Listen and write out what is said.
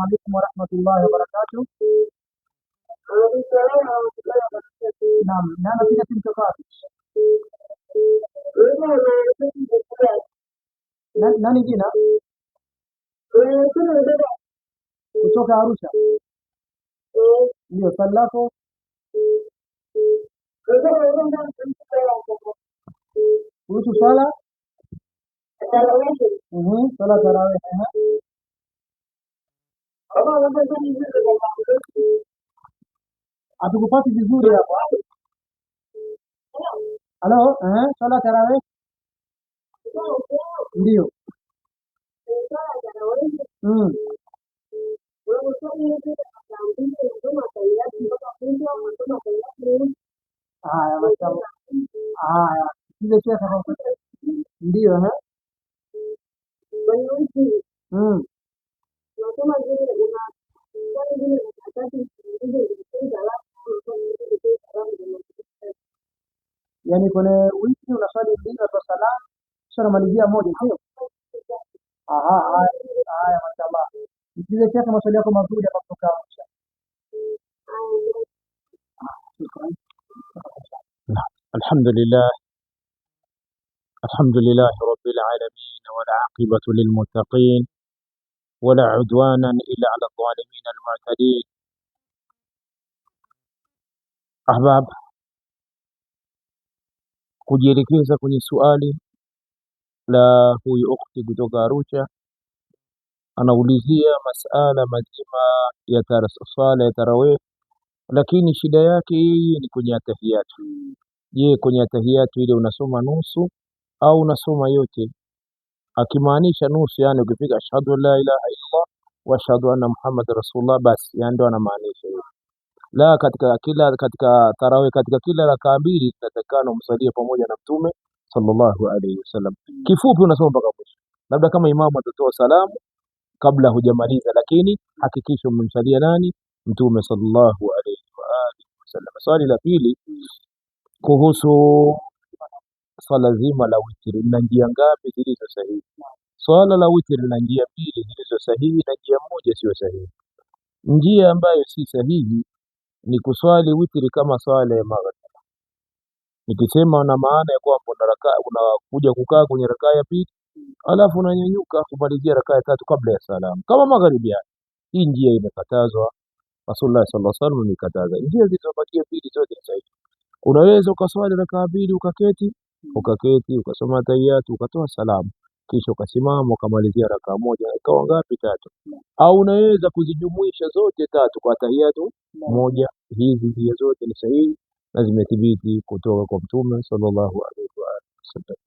عليكم ورحمة الله وبركاته. نعم nani piga simu kutoka wapi? Nani jina? Kutoka Arusha. Ndio, swali lako. Kuhusu swala? Swala tarawih. Hatukupati vizuri hapo. Halo, swala tarawih? Ndio. Haya, mashallah. Haya, ile shekhe hapo. Ndio, yaani kwenye wiki unaswali mbili kwa sala kisha unamalizia moja, sio? Haya, mashallah. Ile shekhe maswali yako mazuri hapa kutoka Arusha. الحمد لله رب العالمين والعاقبة للمتقين ولا عدوانا إلا على الظالمين المعتدين. أحباب, kujielekeza kwenye swali la huyu ukhti kutoka Arusha, anaulizia masala mazima ya swala ya tarawih, lakini shida yake ni kwenye tahiyatu. Je, kwenye tahiyatu ile unasoma nusu au unasoma yote? Akimaanisha nusu, yani ukifika ashhadu la ilaha illallah wa ashhadu anna muhammad rasulullah, basi yani ndo anamaanisha hiyo. La, katika tarawih, katika kila rakaa mbili tunatakana umsalie pamoja na Mtume sallallahu alaihi wasallam. Kifupi unasoma mpaka mwisho, labda kama imamu atatoa salamu kabla hujamaliza, lakini hakikisha umemsalia nani? Mtume sallallahu alaihi wa alihi wasallam. Swali la pili kuhusu swala zima la witri, na njia ngapi zilizo sahihi? Swala la witri na njia mbili zilizo sahihi na njia moja sio sahihi. Njia ambayo si sahihi ni kuswali witri kama swala ya maghrib. Nikisema na maana ya kwamba unakuja kukaa kwenye rakaa ya pili alafu unanyanyuka kumalizia rakaa ya tatu kabla ya salamu kama magharibi. Hii njia imekatazwa, Rasulullah sallallahu alaihi wasallam amekataza. Njia zilizobakia pili zote ni sahihi. Unaweza ukaswali rakaa mbili ukaketi ukasoma tahiyatu ukatoa salamu kisha ukasimama ukamalizia rakaa moja, ikawa ngapi? Tatu. Au unaweza kuzijumuisha zote tatu kwa tahiyatu moja. Hizi njia zote ni sahihi na zimethibiti kutoka kwa Mtume sallallahu alaihi wasallam.